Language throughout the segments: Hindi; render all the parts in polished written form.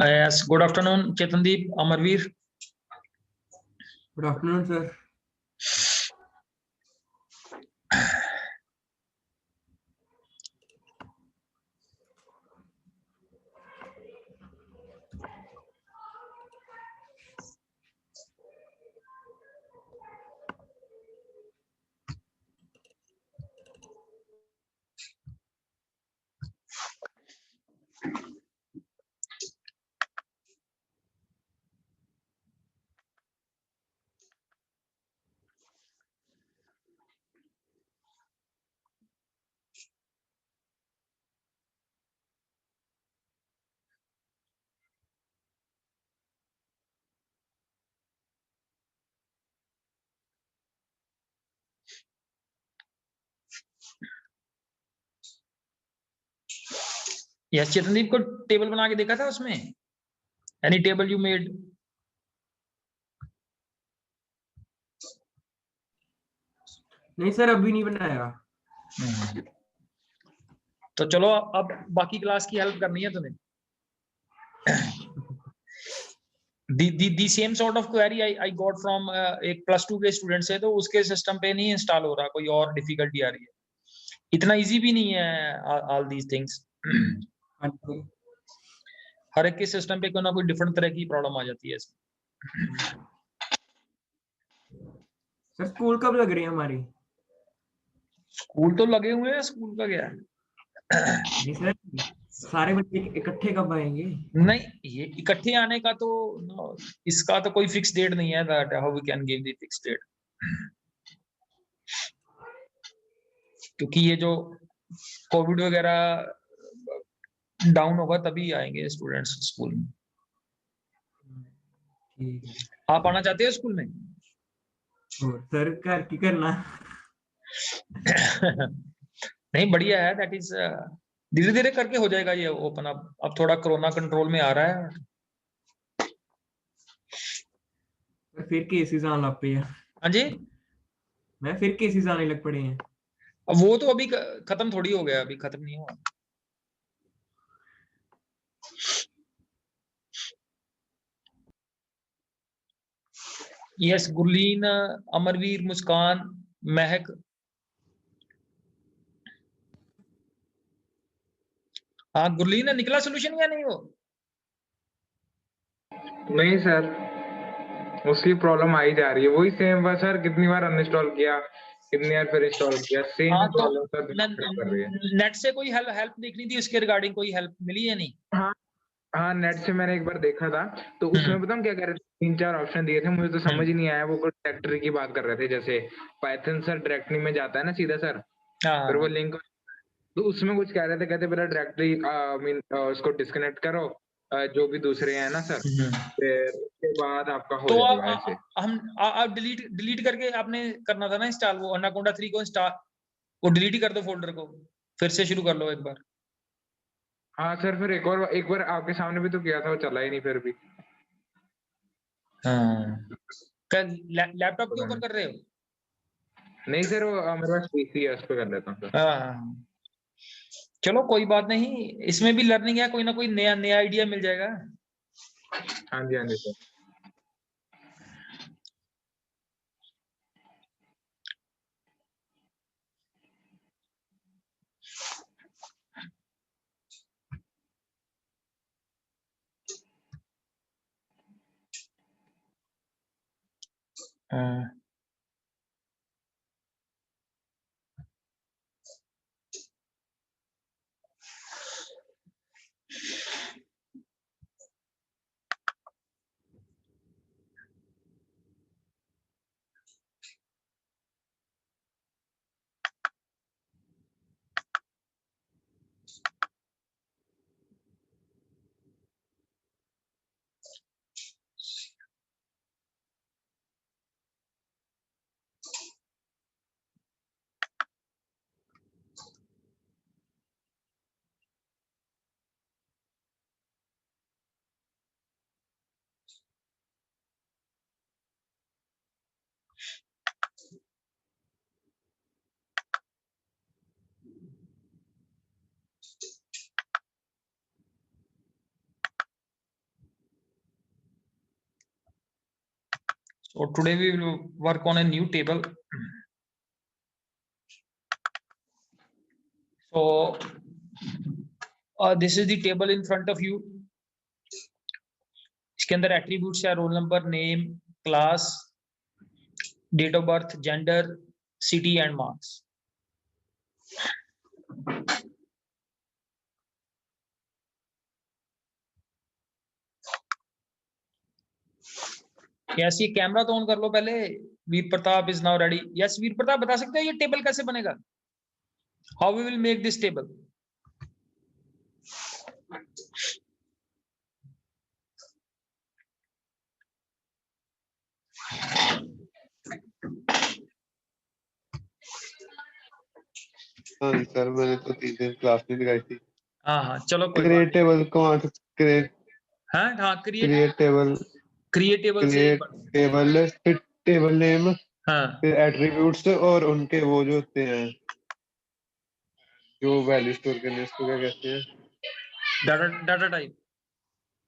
Yes, good afternoon, Chetandeep, Amarveer. Good afternoon, sir. Yes, चेतनदीप को टेबल बना के देखा था उसमें? Any table you made? नहीं सर, अभी नहीं बनाया। तो चलो अब बाकी क्लास की हेल्प करनी है तुम्हें। the same sort of query I got from एक +2 के स्टूडेंट से, तो उसके सिस्टम पे नहीं इंस्टॉल हो रहा, कोई और डिफिकल्टी आ रही है। इतना इजी भी नहीं है all these things। हर एक के सिस्टम पे कोई ना कोई डिफरेंट तरह की प्रॉब्लम आ जाती है इसमें। सर स्कूल कब लग रही है हमारी? स्कूल तो लगे हुए हैं, स्कूल का क्या है। नहीं सर, सारे बच्चे इकट्ठे कब आएंगे? नहीं, ये इकट्ठे आने का तो इसका तो कोई फिक्स डेट नहीं है, that how we can give the fix date. क्योंकि ये जो कोविड वगैरह डाउन होगा तभी आएंगे स्टूडेंट्स स्कूल में। ठीक है। आप आना चाहते हो स्कूल में? सर कर की करना। नहीं, बढ़िया है, दैट इज धीरे धीरे करके हो जाएगा ये ओपन अप। अब थोड़ा कोरोना कंट्रोल में आ रहा है। फिर केसेस आने लग पे। हाँ जी, मैं फिर केसेस आने लग पड़े हैं। अब वो तो अभी खत्म थोड़ी हो गया, अभी खत्म नहीं हुआ। यस, गुरलीन, अमरवीर, मुस्कान, महक। हाँ, गुरलीन ने निकला सोल्यूशन या नहीं वो? नहीं सर, उसकी प्रॉब्लम आई जा रही है, वही सेम बस सर। कितनी बार अनइंस्टॉल किया, कितनी बार फिर इंस्टॉल किया, सेम हाँ, तो प्रॉब्लम सर कर रही है। नेट से कोई हेल्प देखनी थी उसके रिगार्डिंग, कोई हेल्प मिली या नहीं? हाँ हाँ, नेट से मैंने एक बार देखा था, तो उसमें बताऊं क्या कह रहे थे, 3-4 ऑप्शन दिए थे, मुझे तो समझ ही नहीं आया। वो कोई डायरेक्टरी की बात कर रहे थे, जैसे पाइथन सर डायरेक्टरी में जाता है ना सीधा सर, फिर वो हाँ, लिंक, तो उसमें कुछ कह रहे थे, कहते पहले डायरेक्टरी मीन उसको डिस्कनेक्ट करो, जो भी दूसरे हैं ना सर, फिर उसके बाद आपका हो तो जाएगा ऐसे। आप डिलीट करके आपने करना था ना इंस्टॉल, वो अनाकोंडा 3 को इंस्टॉल, वो डिलीट ही कर दो फोल्डर को, फिर से शुरू कर लो एक बार। हाँ सर, फिर एक बार आपके सामने भी तो किया था, वो चला ही नहीं फिर भी। हाँ, लैपटॉप के ऊपर कर रहे हो? नहीं सर, वो मेरे पास पीसी है, उस पर कर लेता हूँ सर। हाँ, चलो कोई बात नहीं, इसमें भी लर्निंग है, कोई ना कोई नया नया आइडिया मिल जाएगा। हाँ जी, हाँ जी सर। हाँ, So today we will work on a new table. So this is the table in front of you. इसके अंदर attributes है roll number, name, class, date of birth, gender, city and marks. Yes, ये कैमरा तो ऑन कर लो पहले. Veer Pratap is now ready. Yes Veer Pratap, बता सकते हो ये टेबल कैसे बनेगा? How we will make this table? हाँ जी सर, मैंने तो 3 दिन क्लास में लगाई थी. हाँ, चलो कोई क्रिएट बात table command, create create table, table से क्रिएट टेबल, फिर टेबल नेम, हाँ, फिर एट्रीब्यूट्स और उनके वो जो होते हैं जो वैल्यू स्टोर करने हैं, उसको क्या कहते हैं? Data type.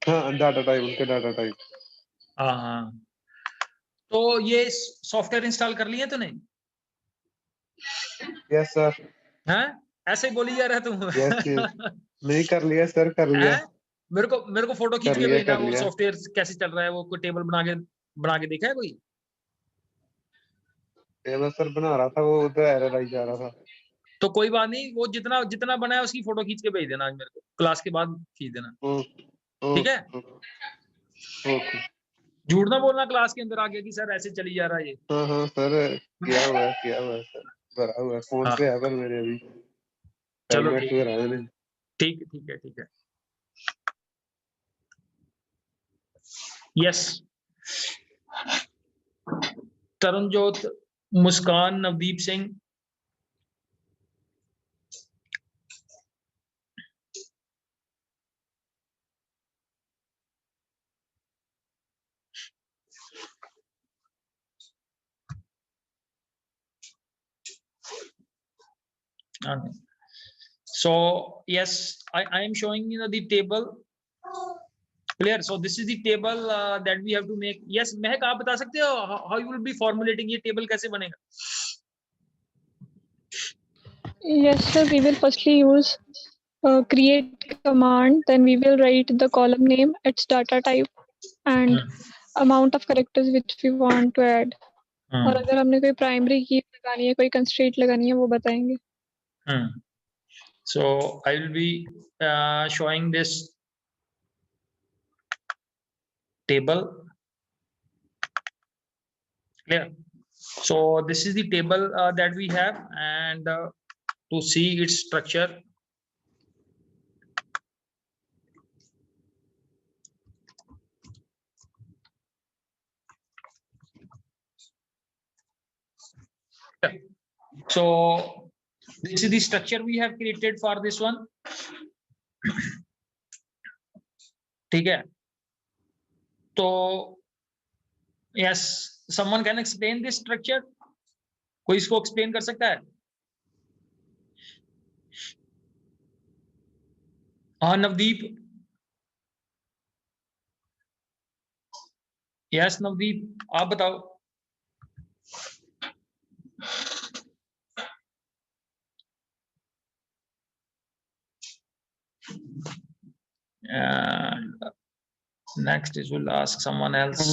हाँ, डाटा टाइप, उनके डाटा टाइप. हाँ. तो ये सॉफ्टवेयर इंस्टॉल कर लिए तूने? Yes sir. हैं? ऐसे ही बोली जा रहा है तू? यस नहीं कर लिया सर, कर लिया. हैं? मेरे को फोटो खींच कर के लिया, भेजना कर वो लिया. सॉफ्टवेयर कैसे चल रहा है, वो कोई टेबल बना के देखा है कोई? टेबल सर बना रहा था, वो उधर एरर आई जा रहा था. तो कोई बात नहीं, वो जितना बना है उसकी फोटो खींच के भेज देना आज मेरे को, क्लास के बाद खींच देना. ठीक है? ओके. झूठ ना बोलना क्लास के अंदर आके कि सर ऐसे चली जा रहा है ये. हाँ सर, किया हुआ है सर, भरा हुआ है फोन हाँ. पे है पर मेरे अभी. चलो सबमिट ठीक करा मैंने. है. Yes. Taranjot, Muskan, Navdeep Singh. So yes, I am showing you the table. Clear? So this is the table that we have to make. Yes, महक आप बता सकते हो how you will be formulating ये table कैसे बनेगा? Yes, sir. We will firstly use create command. Then we will write the column name, its data type, and amount of characters which we want to add. और अगर हमने कोई primary key लगानी है, कोई constraint लगानी है, वो बताएंगे. So I will be showing this table. Clear? So this is the table that we have, and to see its structure. So this is the structure we have created for this one. ठीक है? तो yes, someone can explain this structure? कोई इसको explain कर सकता है? हाँ नवदीप. यस नवदीप, आप बताओ. And next is we'll ask someone else.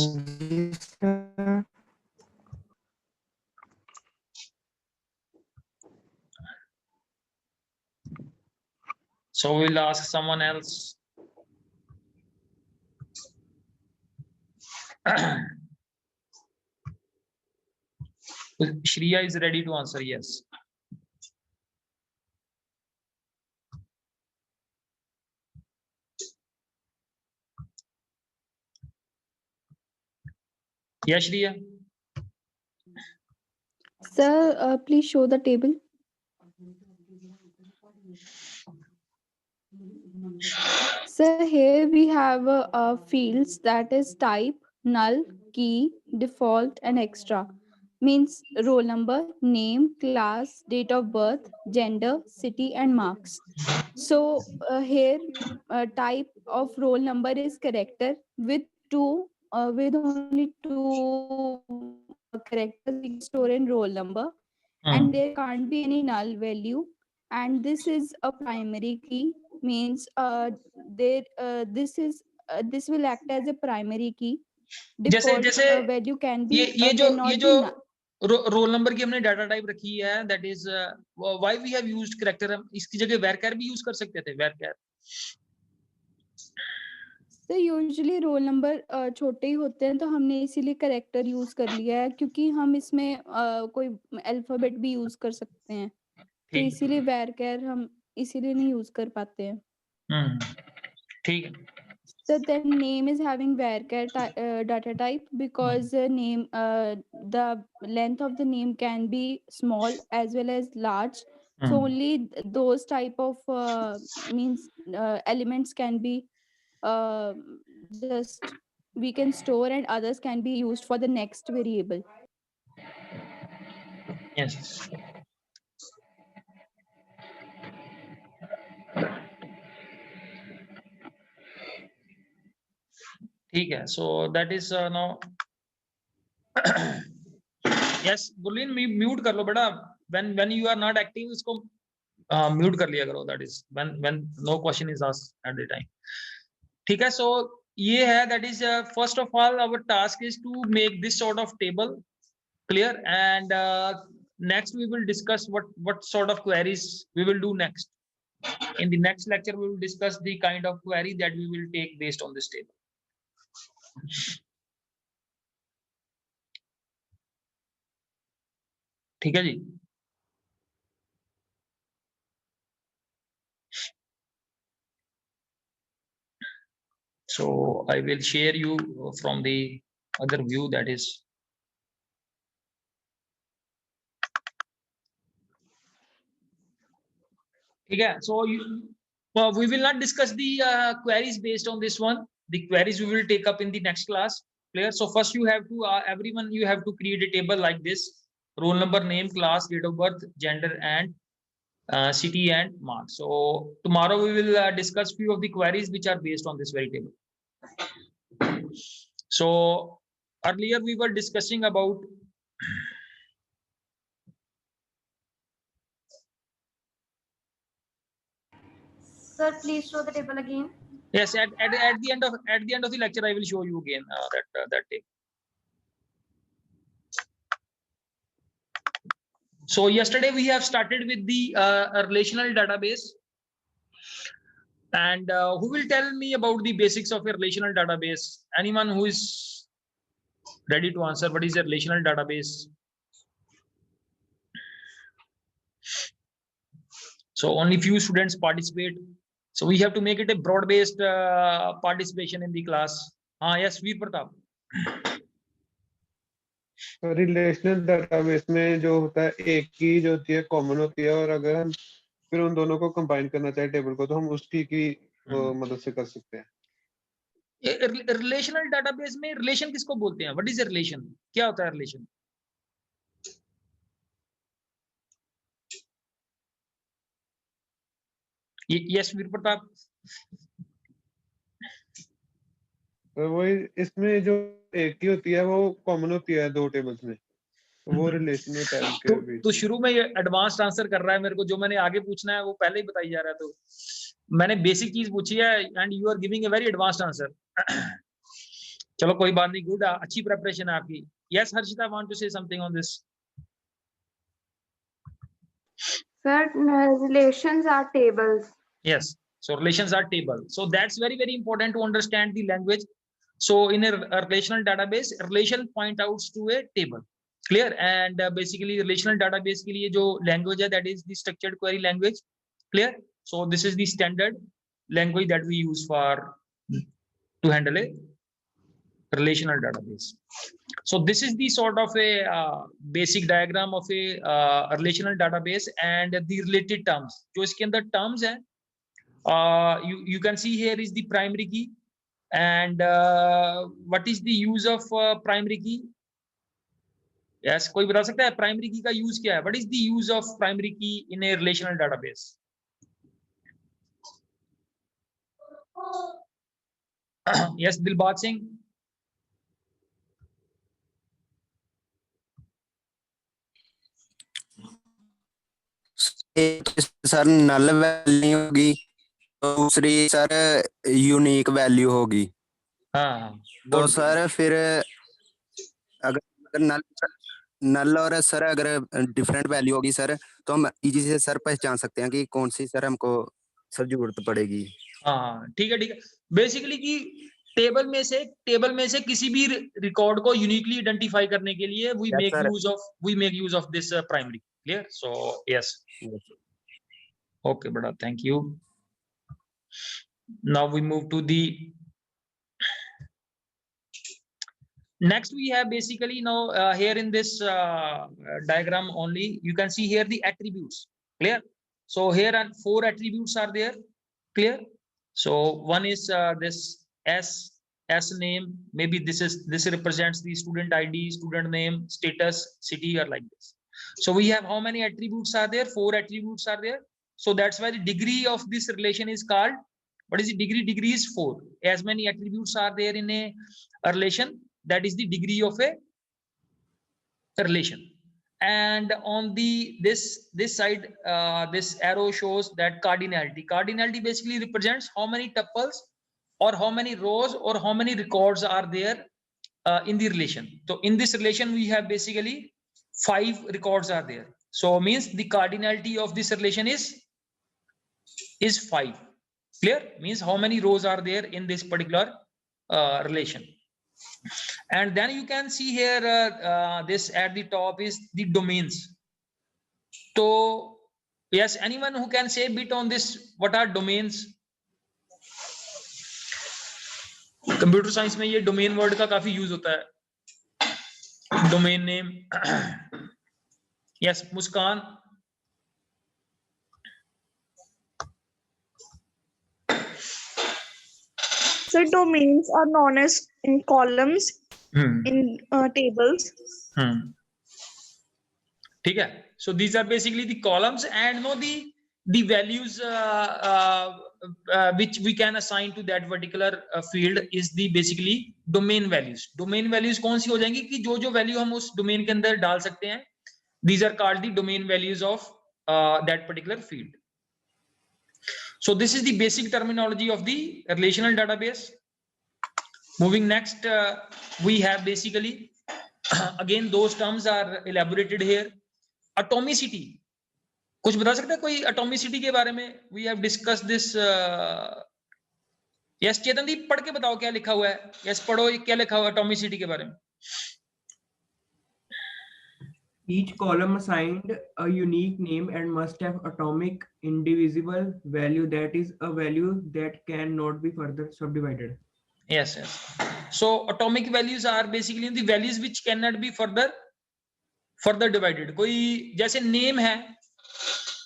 So we'll ask someone else. Shreya is ready to answer yes. Yes, Shreya. Sir, please show the table. Sir, here we have fields that is type, null, key, default, and extra. Means roll number, name, class, date of birth, gender, city, and marks. So here type of roll number is character with 2 with only 2 characters we can store in roll number, Hmm. and there can't be any null value, and this is a primary key, means this will act as a primary key. जैसे Default जैसे value can be ये जो cannot be null. Roll number की हमने डाटा टाइप रखी है, that is why we have used character. हम इसकी जगह varchar भी यूज कर सकते थे, varchar. तो यूजुअली रोल नंबर छोटे ही होते हैं, तो हमने इसीलिए करेक्टर यूज कर लिया है, क्योंकि हम इसमें कोई अल्फाबेट भी यूज कर सकते हैं, तो ठीक इसीलिए varchar हम इसीलिए नहीं यूज कर पाते हैं. ठीक है. So then name is having varchar data type, because name the length of the name can be small as well as large. So only those type of means elements can be just we can store, and others can be used for the next variable. Yes. ठीक है. So that is now. Yes, Gurleen, mute कर लो बेटा. When you are not active, इसको म्यूट कर लिया करो. That is when no question is asked at the time. ठीक है. So ये है, that is first of all our task is to make this sort of table clear, and next we will discuss what sort of queries we will do next. In the next lecture we will discuss the kind of query that we will take based on this table. ठीक है जी. So I will share you from the other view, that is ठीक है. So we will not discuss the queries based on this one. The queries we will take up in the next class. Clear? So first you have to everyone you have to create a table like this: roll number, name, class, date of birth, gender, and city and mark. So tomorrow we will discuss few of the queries which are based on this very table. So earlier we were discussing about Sir, please show the table again. yes, at the end of the lecture I will show you again that table. So yesterday we have started with the relational database, and who will tell me about the basics of a relational database? Anyone who is ready to answer what is a relational database? So only few students participate, so we have to make it a broad based participation in the class. Yes, Veer Pratap. Relational database में जो होता है, एक की जो होती है कॉमन होती है, और अगर हम फिर उन दोनों को कंबाइन करना चाहे टेबल को, तो हम उसकी की मदद से कर सकते हैं. रिलेशनल डेटाबेस में रिलेशन किसको बोलते हैं? What is a relation? क्या होता है रिलेशन? यस वीर प्रताप. तो वही इसमें जो एक की होती है वो कॉमन होती है दो टेबल्स में, वो रिलेशन होता है उनके बीच. तो शुरू में ये एडवांस्ड आंसर कर रहा है मेरे को, जो मैंने आगे पूछना है वो पहले ही बताई जा रहा है. तो मैंने बेसिक चीज पूछी है and you are giving a very advanced answer. चलो कोई बात नहीं, गुड, अच्छी प्रिपरेशन है आपकी. Yes Harshita, want to say something on this? Sir, relations are tables. Yes, so relations are table. So that's very important to understand the language. So in a relational database, relation point outs to a table. Clear? And basically relational database के लिए जो language है, that is the structured query language. Clear? So this is the standard language that we use for to handle a relational database. So this is the sort of a basic diagram of a relational database and the related terms. जो इसके अंदर terms है, you can see here is the primary key, and what is the use of primary key? Yes, कोई बता सकता है primary key का use क्या है? What is the use of primary key in a relational database? Yes, Dilbag Singh. एक सर नल वैल्यू होगी, दूसरी सर यूनिक वैल्यू होगी। हाँ तो गुड। सर फिर अगर अगर नल और सर अगर डिफरेंट वैल्यू होगी सर, तो हम इजी से सर पहचान सकते हैं कि कौन सी सर हमको सर जरूरत पड़ेगी। हाँ ठीक है। बेसिकली कि टेबल में से किसी भी रिकॉर्ड को यूनिकली आइडेंटिफाई करने के लिए we yes make sir. Use of this primary. Clear? So yes, okay बड़ा, thank you. Now we move to the next. We have basically now here in this diagram only you can see here the attributes. Clear? So here are 4 attributes are there. Clear? So one is this s name. Maybe this represents the student id, student name, status, city, or like this. So we have how many attributes are there? 4 attributes are there. So that's why the degree of this relation is called, what is the degree? Degree is 4. As many attributes are there in a relation, that is the degree of a relation. And on the this side this arrow shows that cardinality. Cardinality basically represents how many tuples or how many rows or how many records are there in the relation. So in this relation we have basically 5 records are there. So means the cardinality of this relation is 5. Clear? Means how many rows are there in this particular relation. And then you can see here this at the top is the domains. So yes, anyone who can say a bit on this, what are domains? Computer science में ये डोमेन वर्ड का काफी यूज होता है, domain name. Yes Muskan. So domains are known as in columns in tables. ठीक है। So these are basically the columns and no the values which we can assign to that particular field is the basically domain values. Domain values कौन सी हो जाएंगी कि जो वैल्यू हम उस डोमेन के अंदर डाल सकते हैं, these are called the domain values of that particular field. So this is the basic terminology of the relational database. Moving next, we have basically again those terms are elaborated here. Atomicity, कुछ बता सकता है कोई atomicity के बारे में? We have discussed this. Yes चेतनदीप पढ़ के बताओ क्या लिखा हुआ है। Yes पढ़ो क्या लिखा हुआ है atomicity के बारे में। Each column assigned a unique name and must have atomic indivisible value, that is a value that cannot be further subdivided. Yes. So atomic values are basically the values which cannot be further divided. कोई जैसे नेम है,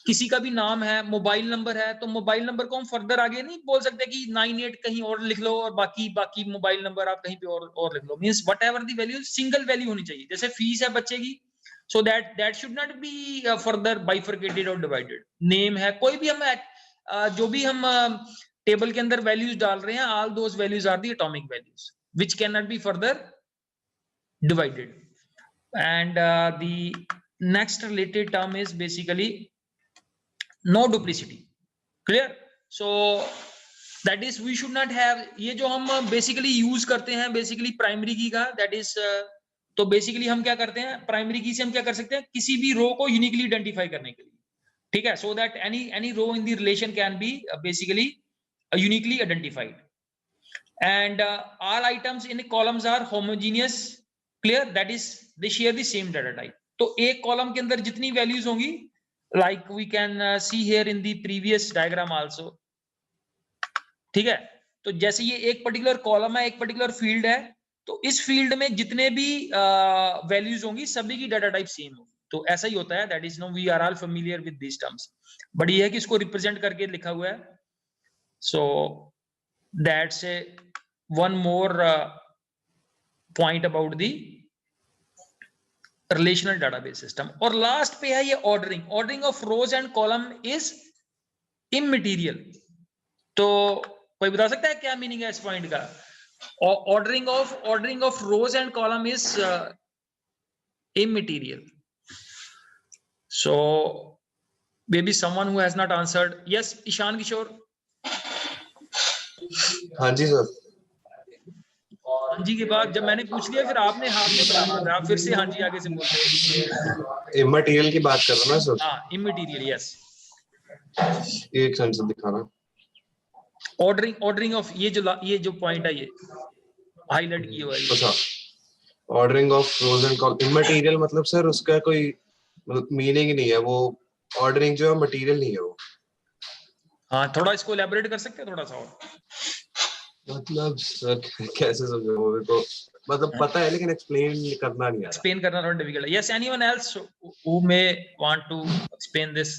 किसी का भी नाम है, मोबाइल नंबर है, तो मोबाइल नंबर को हम फर्दर आगे नहीं बोल सकते कि 98 कहीं और लिख लो और बाकी मोबाइल नंबर आप कहीं पे और लिख लो। Means whatever the value, single value होनी चाहिए। जैसे फीस है बच्चे की, so that should not be further bifurcated or divided. Name है, कोई भी हम जो भी हम टेबल के अंदर वैल्यूज डाल रहे हैं, all those values are the atomic values which cannot be further divided. And the next related term is basically no duplicity. Clear? So that is we should not have, ये जो हम basically use करते हैं basically primary key का, that is तो बेसिकली हम क्या करते हैं, प्राइमरी की से हम क्या कर सकते हैं, किसी भी रो को यूनिकली आइडेंटिफाई करने के लिए। ठीक है? So that any row in the relation can be basically uniquely identified. And all items in columns are homogeneous. Clear? That is they share the same data type. तो एक कॉलम के अंदर जितनी वैल्यूज होंगी, like we can see here in the previous diagram also. ठीक है? तो जैसे ये एक पर्टिकुलर कॉलम है, एक पर्टिकुलर फील्ड है, तो इस फील्ड में जितने भी वैल्यूज होंगी सभी की डाटा टाइप सेम होगी। तो ऐसा ही होता है। That is no we are all familiar with this terms, but ये है कि इसको रिप्रेजेंट करके लिखा हुआ है। So that's a one more point about the relational database system. और लास्ट पे है ये ordering of rows and column is immaterial. तो कोई बता सकता है क्या मीनिंग है इस पॉइंट का? Ordering of rows and column is immaterial. So maybe someone who has not answered. Yes, Ishan Kishore. हाँ जी सर। हाँ जी के बाद जब मैंने पूछ लिया फिर आपने हाथ में बना दिया था, आप फिर से हाँ जी आगे से बोलते हैं। इमटेरियल की बात कर रहा ना सर। हाँ, इमटेरियल, यस। एक सेंस दिखाना। ऑर्डरिंग ऑफ ये जो पॉइंट है ये हाईलाइट किया हुआ है। अच्छा, ordering of rows and column. Immaterial मतलब सर उसका कोई मतलब मीनिंग नहीं है, वो ऑर्डरिंग जो है मटेरियल नहीं है वो। हाँ, थोड़ा इसको एलैबोरेट कर सकते हैं थोड़ा सा और? मतलब सर कैसे समझाऊं मेरे को, मतलब पता है लेकिन एक्सप्लेन करना नहीं आ रहा। एक्सप्लेन करना थोड़ा डिफिकल्ट है। Yes, anyone else who may want to explain this?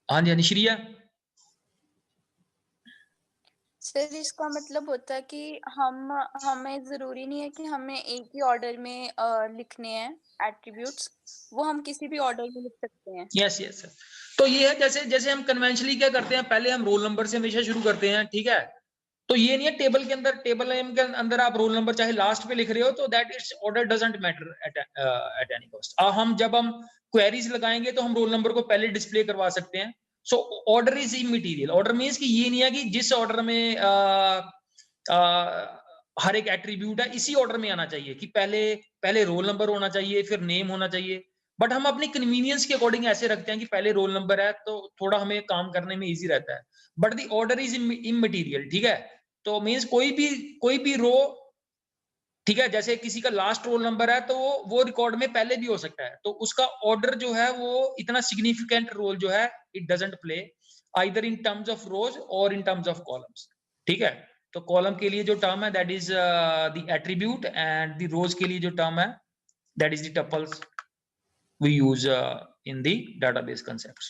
हाँ जी, श्रिया। सर इसका मतलब होता है कि हमें जरूरी नहीं है कि हमें एक ही ऑर्डर में लिखने हैं एट्रीब्यूट्स, वो हम किसी भी ऑर्डर में लिख सकते हैं। Yes yes. तो ये है जैसे हम कन्वेंशनली क्या करते हैं, पहले हम रोल नंबर से हमेशा शुरू करते हैं, ठीक है? तो ये नहीं है टेबल नेम के अंदर आप रोल नंबर चाहे लास्ट पे लिख रहे हो तो that it's order doesn't matter at any cost. जब हम क्वेरीज लगाएंगे तो हम रोल नंबर को पहले डिस्प्ले करवा सकते हैं। So order is immaterial. Order means कि ये नहीं है कि जिस ऑर्डर में हर एक एट्रीब्यूट है इसी ऑर्डर में आना चाहिए कि पहले रोल नंबर होना चाहिए फिर नेम होना चाहिए। बट हम अपनी कन्वीनियंस के अकॉर्डिंग ऐसे रखते हैं कि पहले रोल नंबर है तो थोड़ा हमें काम करने में इजी रहता है। But the order is immaterial, ठीक है? तो मींस कोई भी रो, ठीक है, जैसे किसी का लास्ट रोल नंबर है तो वो रिकॉर्ड में पहले भी हो सकता है, तो उसका ऑर्डर जो है वो इतना सिग्निफिकेंट रोल जो है it doesn't play either in terms of रोज और इन टर्म्स ऑफ कॉलम्स, ठीक है? तो कॉलम के लिए जो टर्म है that is the attribute and the rows के लिए जो टर्म है that is the tuples we use in the database concepts.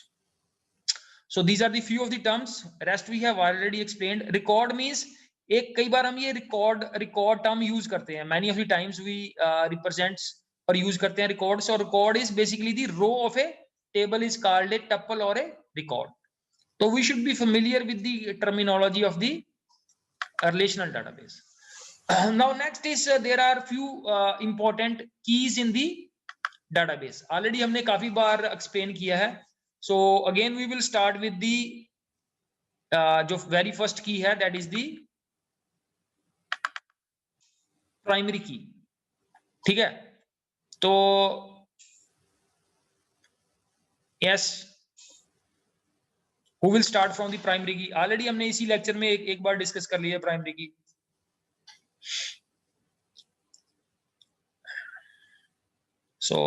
So these are the few of the terms, rest we have already explained. Record means एक कई बार हम ये record term use करते हैं, many of the times we represents और use करते हैं records, और record is basically the row of a table is called a tuple or a record. So we should be familiar with the terminology of the relational database. Now next is there are few important keys in the database. Already हमने काफी बार explain किया है. So again we will start with the जो very first key है that is the primary key, ठीक है? तो yes, who will start from the primary key? Already हमने इसी lecture में एक बार discuss कर लिया primary key. So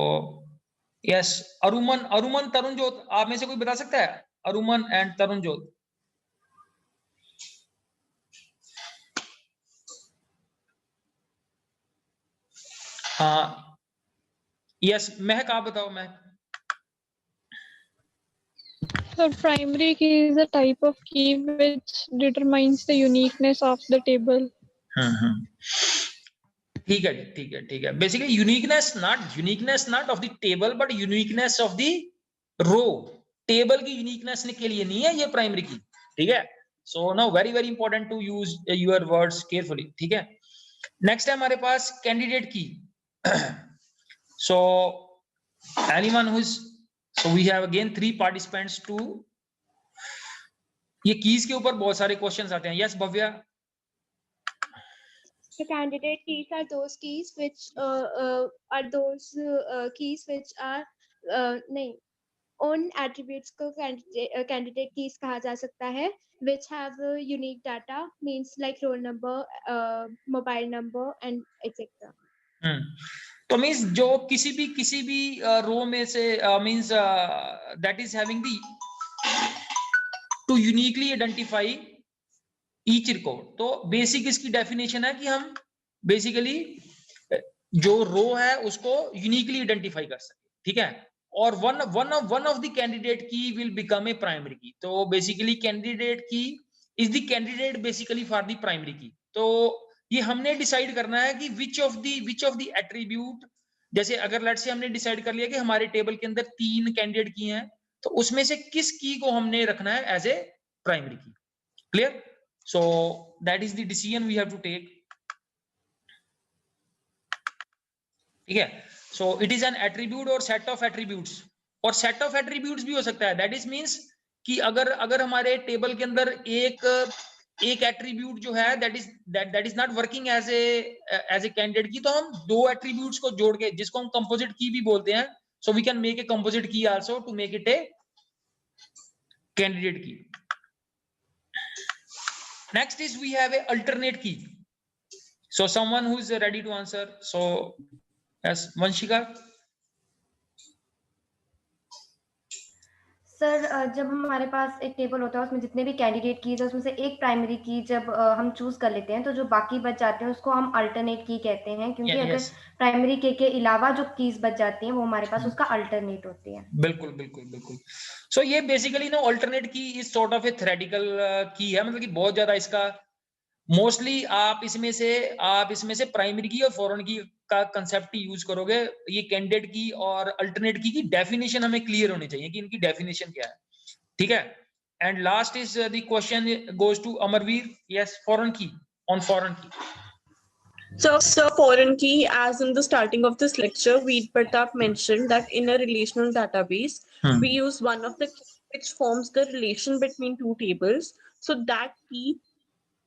यस, अरुमन तरुणजोत, आप में से कोई बता सकता है? अरुमन एंड तरुणजोत। हाँ यस, महक आप बताओ। महक So primary key is a type of key which determines the uniqueness of the table. ठीक है। Basically uniqueness not of the table but uniqueness of the row. Table की यूनिकनेस के लिए नहीं है ये प्राइमरी की, ठीक है? So now very very important to use your words carefully, ठीक है? नेक्स्ट है हमारे पास candidate key. So anyone who is, so we have again 3 participants to, ये कीज के ऊपर बहुत सारे क्वेश्चंस आते हैं। Yes Bhavya. The candidate keys are those keys which नहीं, उन attributes को candidate keys कहा जा सकता है which have unique data, means like roll number, mobile number and etc. तो मींस जो किसी भी रो में से means that is having the two uniquely identify each record. तो बेसिक इसकी डेफिनेशन है कि हम बेसिकली जो रो है उसको यूनिकली आइडेंटिफाई कर सके, ठीक है? और वन ऑफ द कैंडिडेट की विल बिकम ए प्राइमरी की। तो बेसिकली कैंडिडेट की is the candidate basically for the primary की। तो ये हमने डिसाइड करना है कि विच ऑफ द एट्रीब्यूट, जैसे अगर लेट्स से हमने डिसाइड कर लिया कि हमारे टेबल के अंदर 3 कैंडिडेट की हैं, तो उसमें से किस की को हमने रखना है एज ए प्राइमरी की। Clear? So that is the decision we have to take. ठीक है। So it is an attribute और सेट ऑफ एट्रीब्यूट्स, और सेट ऑफ एट्रीब्यूट्स भी हो सकता है। दैट इज मींस कि अगर हमारे टेबल के अंदर एक एट्रीब्यूट जो है that is not working as a candidate key, तो हम दो एट्रीब्यूट्स को जोड़ के, जिसको हम कंपोजिट की भी बोलते हैं, so we can make a composite key also to make it a candidate key. Next is we have a alternate key. So someone who is ready to answer? So yes, Vanshika. Sir जब हमारे पास एक टेबल होता है उसमें जितने भी कैंडिडेट कीज है उसमें से एक प्राइमरी की जब हम चूज कर लेते हैं तो जो बाकी बच जाते हैं उसको हम अल्टरनेट की कहते हैं, क्योंकि अगर प्राइमरी के अलावा जो कीज बच जाती हैं वो हमारे पास उसका अल्टरनेट होती है। बिल्कुल बिल्कुल बिल्कुल। सो ये बेसिकली ना अल्टरनेट की is sort of A theoretical की है, मतलब कि बहुत ज्यादा इसका मोस्टली आप इसमें से प्राइमरी की और फॉरेन की का कंसेप्ट यूज करोगे। ये कैंडिडेट की और अल्टरनेट की डेफिनेशन हमें क्लियर होनी चाहिए कि इनकी डेफिनेशन क्या है, ठीक है। And last is the question goes to Amarveer. Yes, foreign key, on foreign key. So foreign key, as in the starting of this lecture, Pratap mentioned that in a relational database, we use one of the keys which forms the relation between two tables. So that key,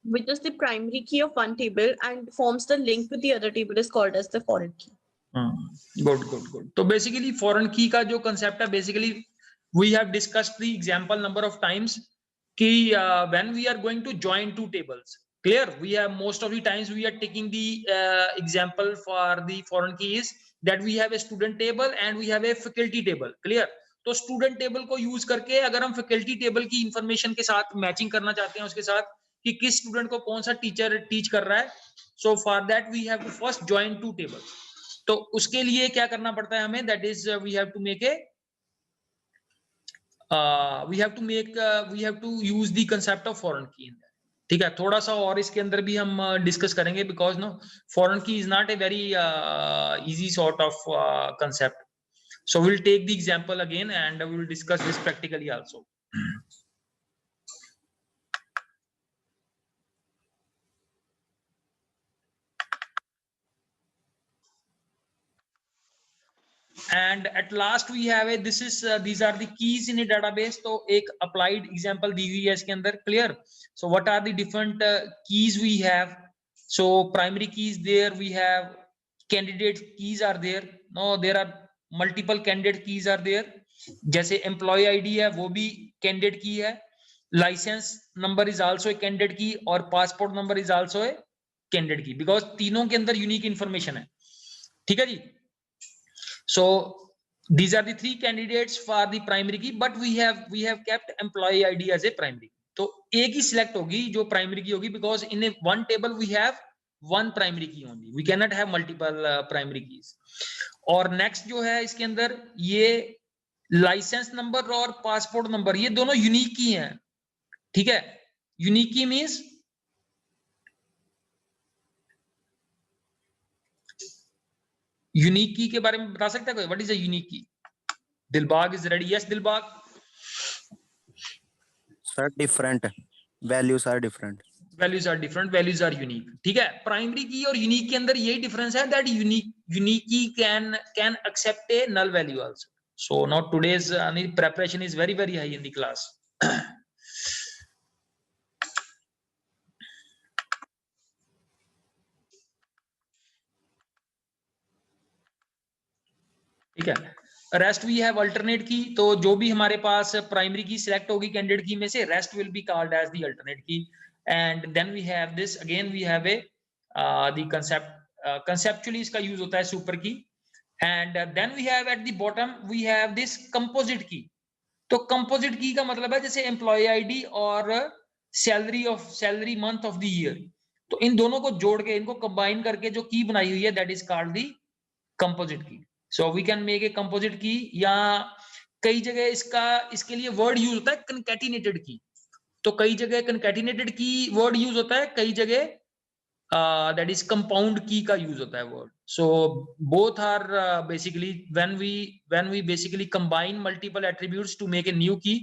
which is the primary key of one table and forms the link with the other table, is called as the foreign key. Good, good, good. तो basically foreign key का जो concept है, basically we have discussed the example number of times कि when we are going to join two tables. Clear? We have most of the times we are taking the example for the foreign key is that we have a student table and we have a faculty table. Clear? तो student table को use करके अगर हम faculty table की information के साथ matching करना चाहते हैं उसके साथ कि किस स्टूडेंट को कौन सा टीचर टीच कर रहा है, so for that we have to first join two tables. तो उसके लिए क्या करना पड़ता है हमें? That is we have to use the concept of foreign key in that. ठीक है, थोड़ा सा और इसके अंदर भी हम डिस्कस करेंगे because no foreign key is not a very easy sort of concept. So will take the example again and we will discuss this practically also. And at last we have a these are the keys in a database। तो एक applied example दी हुई है इसके अंदर। Clear? So what are the different keys we have? So primary keys, there we have candidate keys are there। No, there are multiple candidate keys are there। जैसे employee ID है वो भी candidate key है, license number is also a candidate key और passport number is also a candidate key because तीनों के अंदर unique information है। ठीक है जी। So these are the three candidates for the primary key, but we have kept employee ID as a primary। तो एक ही select होगी जो primary key होगी because in a one table we have one primary key only, we cannot have multiple primary keys। और next जो है इसके अंदर ये license number और passport number ये दोनों unique key हैं। ठीक है, unique key means यूनिक की के बारे में बता सकता है कोई? What is a unique key? Dilbagh is ready. Yes Dilbagh. Sir different values are different, values are different, values are unique. ठीक है, प्राइमरी की और यूनिक के अंदर यही डिफरेंस है that unique key can accept a null value also. So now today's preparation is very very high in the class। ठीक है, रेस्ट वी हैव अल्टरनेट की। तो जो भी हमारे पास प्राइमरी की सिलेक्ट होगी कैंडिडेट की में से, rest will be called as the alternate key. And then we have this again we have a the concept, conceptually इसका यूज होता है super key. And then we have at the bottom we have this composite key. तो कंपोजिट की का मतलब है जैसे एम्प्लॉय आईडी और salary month of the year, तो इन दोनों को जोड़ के इनको कंबाइन करके जो की बनाई हुई है that is called the composite key. So we can make a composite key, या कई जगह इसके लिए वर्ड यूज होता है concatenated की। तो कई जगह concatenated की वर्ड यूज होता है, कई जगह that is compound की का यूज होता है word. So both are basically when we basically combine multiple attributes to make a new key,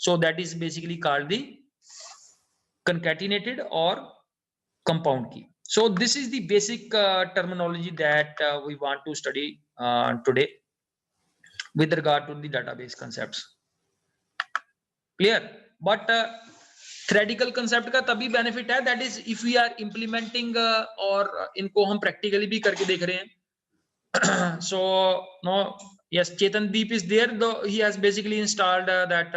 so that is basically called the concatenated or compound key। So this is the basic terminology that we want to study today with regard to the database concepts. Clear? But theoretical concept का तभी benefit है, that is if we are implementing और इनको हम practically भी करके देख रहे हैं. So no, yes, Chetandeep is there, though he has basically installed that.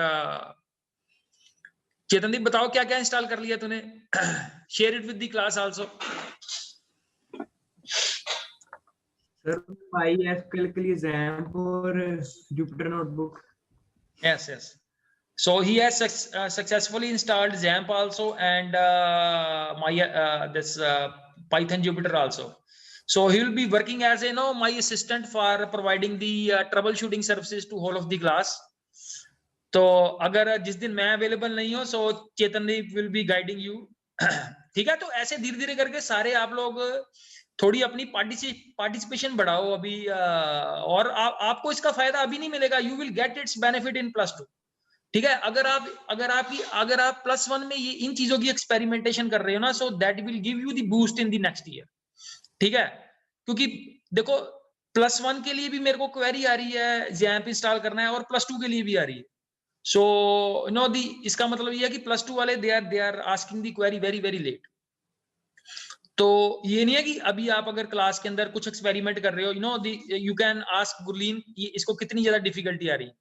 Chetandeep, बताओ क्या क्या इंस्टॉल कर लिया तूने? Share it with the class also. Sir, PySQL के लिए XAMPP और Jupyter Notebook. Yes. So he has successfully installed XAMPP also and this Python Jupyter also. So he will be working as my assistant for providing the troubleshooting services to whole of the class. तो अगर जिस दिन मैं अवेलेबल नहीं हूँ, so चेतनदीप will be guiding you. ठीक है, तो ऐसे धीरे धीरे करके सारे आप लोग थोड़ी अपनी पार्टिसिपेशन बढ़ाओ अभी, और आपको इसका फायदा अभी नहीं मिलेगा. You will get it's benefit in +2. ठीक है, अगर आप +1 में ये इन चीजों की एक्सपेरिमेंटेशन कर रहे हो ना, so that will give you the boost in the next year. ठीक है, क्योंकि देखो +1 के लिए भी मेरे को क्वेरी आ रही है, XAMPP इंस्टॉल करना है, और +2 के लिए भी आ रही है. सो इसका मतलब ये है कि +2 वाले they are asking the query very very late. तो ये नहीं है कि अभी आप अगर क्लास के अंदर कुछ एक्सपेरिमेंट कर रहे हो, यू कैन आस्क गुरलीन इसको कितनी ज्यादा डिफिकल्टी आ रही है.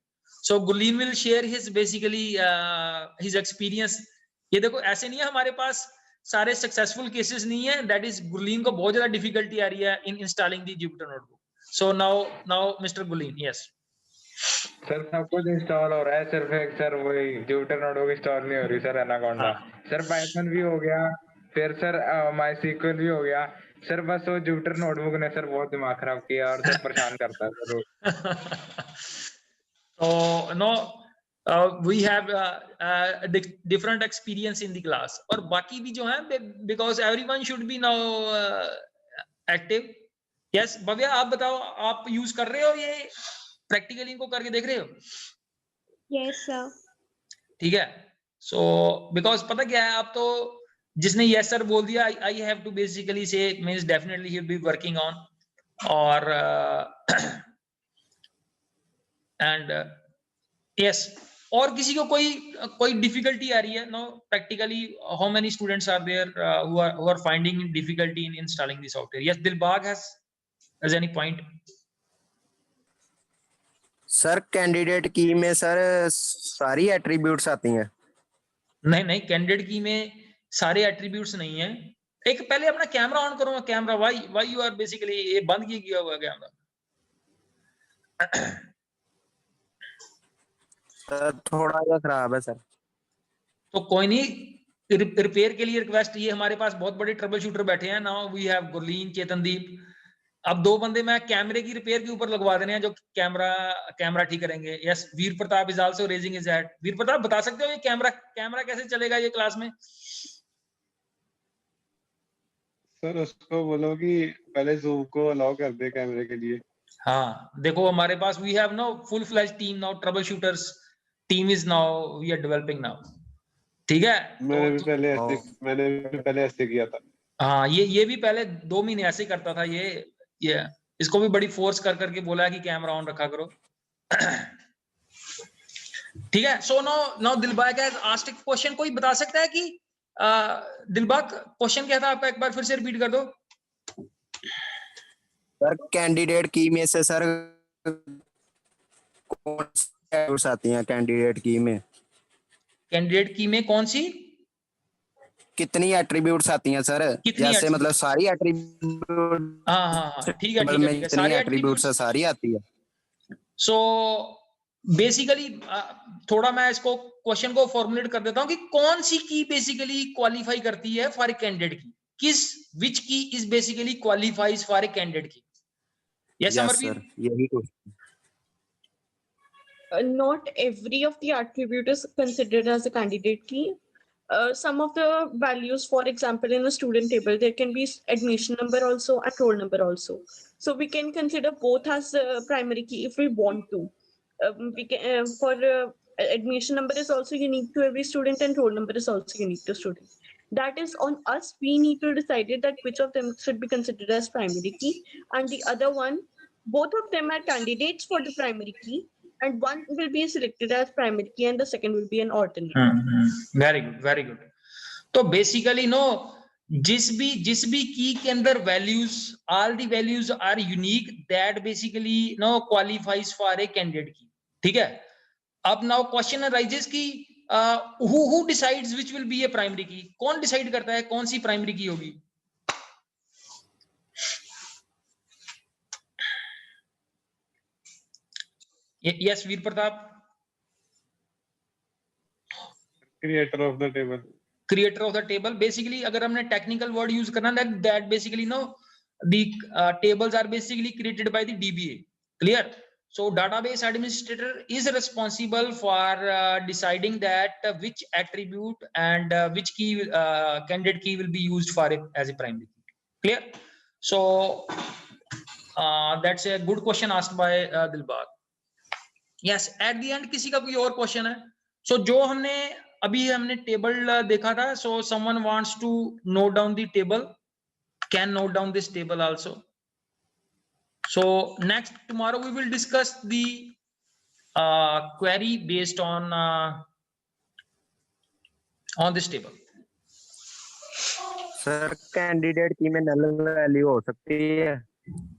So Gurleen will share his basically his experience. ये देखो ऐसे नहीं है, हमारे पास सारे सक्सेसफुल केसेस नहीं है, दैट इज गुरलीन को बहुत ज्यादा डिफिकल्टी आ रही है in installing the Jupyter notebook. So now mister Gurleen. Yes sir, सब कुछ इंस्टॉल हो रहा है, सिर्फ एक सर वही जुपिटर नोटबुक इंस्टॉल नहीं हो रही सर, एनाकोंडा. सर पाइथन भी हो गया, फिर सर माइस्क्ल भी हो गया सर, बस वो जुपिटर नोटबुक ने सर बहुत दिमाग खराब किया और सर परेशान करता है sir. So no, we have different experience in the class. और बाकी भी जो है, because everyone should be now active. Yes, Bhavya आप बताओ, आप यूज कर रहे हो ये प्रैक्टिकली, इनको करके देख रहे हो? Yes sir. ठीक है. So because पता क्या है, आप तो जिसने yes sir बोल दिया, I have to basically say means definitely he'll be working on, और and yes, और किसी को कोई डिफिकल्टी आ रही है? No, practically how many students are there who are finding difficulty in installing the software? Yes, Dilbag has any point? Sir candidate key में सर सारी एट्रीब्यूट्स आती हैं? नहीं, कैंडिडेट की में सारे एट्रीब्यूट्स नहीं है. एक पहले अपना कैमरा ऑन करो. Camera why you are basically ये बंद किया हुआ कैमरा? थोड़ा सा खराब है सर. तो कोई नहीं, रिपेयर के लिए रिक्वेस्ट. ये हमारे पास बहुत बड़े ट्रबल शूटर बैठे हैं. Now we have Gurleen, Chetandeep. अब 2 बंदे मैं कैमरे की रिपेयर के ऊपर लगवा देने हैं, जो कैमरा ठीक करेंगे. Yes, Veer Pratap is also raising his hand. Veer Pratap बता सकते हो ये कैमरा कैसे चलेगा ये क्लास में? सर उसको बोलो कि पहले जूम को अलाउ कर दे कैमरे के लिए. हाँ, देखो हमारे पास we have no full flash team now, troubleshooters team is now we are developing now. ठीक है, मैंने भी पहले ऐसे किया था. हाँ, ये भी पहले 2 महीने ऐसे करता था. ये इसको भी बड़ी फोर्स करके बोला है कि कैमरा ऑन रखा करो. ठीक है. So no Dilbagh has asked a question. कोई बता सकता है कि दिलबाग क्वेश्चन क्या था आपका? एक बार फिर से रिपीट कर दो. सर कैंडिडेट की में से सर कौन सी एट्रीब्यूट्स आती हैं कैंडिडेट की में? कैंडिडेट की में कौन सी कितनी एट्रीब्यूट्स आती हैं सर? जैसे मतलब सारी एट्रीब्यूट. हाँ, ठीक है. सारी एट्रीब्यूट्स सारी आती है. सो बेसिकली थोड़ा मैं इसको क्वेश्चन को फॉर्मुलेट कर देता हूँ कि कौन सी की बेसिकली क्वालिफाई करती है फॉर ए कैंडिडेट की. which key is basically qualifies for a candidate key? Yes, Amarpreet? यही question. Not every of the attribute is considered as a candidate key. Some of the values, for example, in a student table, there can be admission number also and roll number also. So we can consider both as a primary key if we want to. For admission number is also unique to every student and roll number is also unique to student. That is on us. We need to decide it that which of them should be considered as primary key, and the other one, both of them are candidates for the primary key, and one will be selected as primary key and the second will be an alternate. Very good, very good. तो बेसिकली नो जिस भी की के अंदर values, all the values are unique, that basically no qualifies for a candidate key. ठीक है. अब नाउ क्वेश्चन अराइजेस कि who decides which will be a primary key. कौन डिसाइड करता है कौन सी प्राइमरी की होगी? Yes Veer Pratap. Creator of the table. Creator of the table. Basically अगर हमने टेक्निकल वर्ड यूज करना that basically no the tables are basically created by the DBA. Clear. So database administrator is responsible for deciding that which attribute and which key candidate key will be used for as a primary key. Clear? So that's a good question asked by Dilbag. Yes, at the end किसी का कोई और क्वेश्चन है? So जो हमने टेबल देखा था, so someone wants to note down the table, can note down this table also. So next tomorrow we will discuss the query based on this table. Sir candidate key में नल वैल्यू हो सकती है?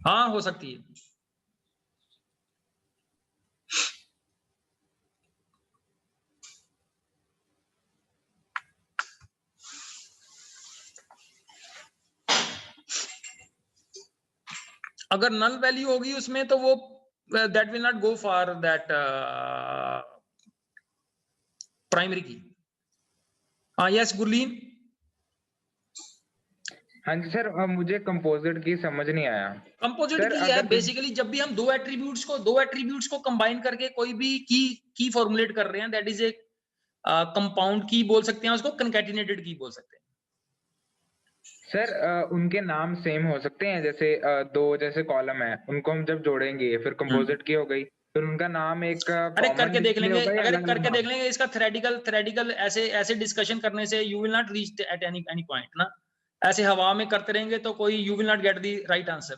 हाँ हो सकती है. अगर नल वैल्यू होगी उसमें तो वो that will not go for that primary की. हाँ यस गुरलीन. हाँ जी सर, मुझे कंपोजिट की समझ नहीं आया. कंपोजिट की है बेसिकली जब भी हम दो एट्रीब्यूट्स को कंबाइन करके कोई भी की फॉर्मुलेट कर रहे हैं, दैट इज ए कंपाउंड की बोल सकते हैं, उसको कंकैटिनेटेड की बोल सकते हैं. सर उनके नाम सेम हो सकते हैं, जैसे दो जैसे कॉलम है उनको हम जब जोड़ेंगे फिर कंपोजिट की हो गई, फिर उनका नाम एक अरे करके देख लेंगे, अगर करके देख लेंगे इसका थ्रेडिकल ऐसे डिस्कशन करने से you will not reach at any point ना. ऐसे हवा में करते रहेंगे तो कोई you will not get the right answer.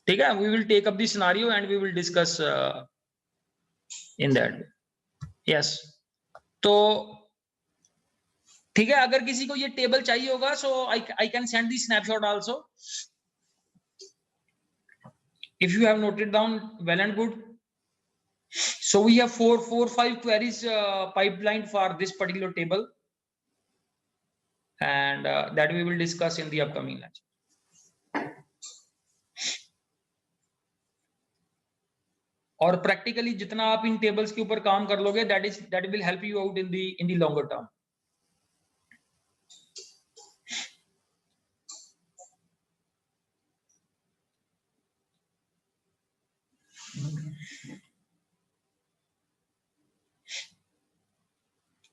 ठीक है. We will take up the scenario and we will discuss in that. Yes. तो ठीक है. अगर किसी को ये टेबल चाहिए होगा so I can send the snapshot also if you have noted down. Well and good. So we have 5 queries pipelined for this particular table, and that we will discuss in the upcoming lecture. और प्रैक्टिकली जितना आप इन टेबल्स के ऊपर काम कर लोगे that will help you out in the longer term.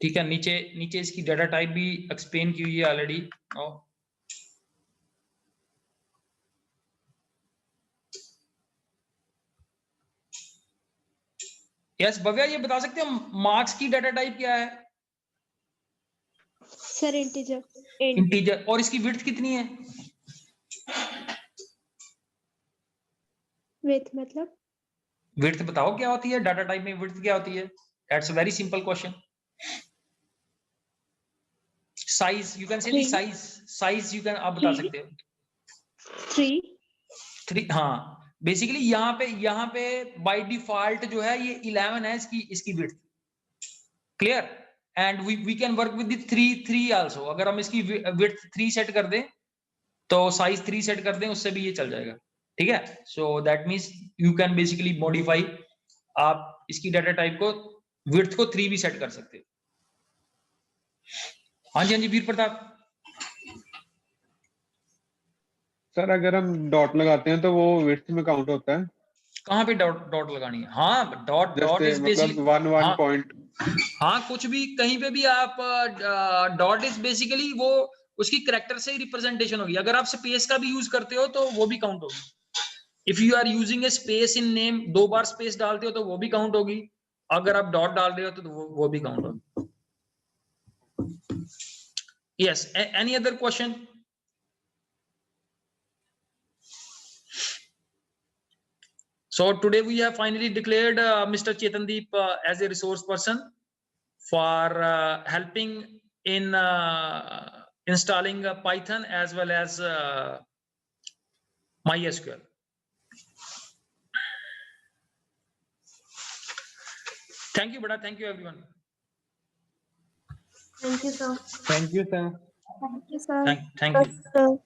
ठीक है. नीचे इसकी डाटा टाइप भी एक्सप्लेन की हुई है ऑलरेडी. यस भव्या, ये बता सकते हो मार्क्स की डाटा टाइप क्या है? Sir integer. इंटीजर. और इसकी विड्थ कितनी है? विड्थ मतलब? विड्थ बताओ क्या होती है डाटा टाइप में, विड्थ क्या होती है? That's a very simple question. Size, you can say the size you can आप बता सकते हो. 3. हाँ बेसिकली यहाँ पे बाय डिफॉल्ट जो है ये 11 है इसकी width. Clear. And we can work with the 3 also. अगर हम इसकी विड्थ 3 सेट कर दें तो साइज 3 सेट कर दें, उससे भी ये चल जाएगा. ठीक है. So that means you can basically modify, आप इसकी डाटा टाइप को विड्थ को 3 भी सेट कर सकते हो. हाँ जी वीर प्रताप. सर अगर हम डॉट लगाते हैं तो वो विड्थ में काउंट होता है? कहाँ पे डॉट लगानी है? हाँ डॉट इज बेसिकली 1 पॉइंट. हाँ कुछ भी कहीं पे भी आप डॉट इज बेसिकली वो उसकी कैरेक्टर से ही रिप्रेजेंटेशन होगी. अगर आप स्पेस का भी यूज करते हो तो वो भी काउंट होगी. If you are using a space in name, 2 बार स्पेस डालते हो तो वो भी काउंट होगी. अगर आप डॉट डाल रहे हो तो वो भी काउंट होगी. Yes. Any other question? So today we have finally declared Mr. Chetandeep as a resource person for helping in installing Python as well as MySQL. Thank you, Bada. Thank you, everyone. Thank you, sir. Thank you, sir. Thank you, sir. Thank you.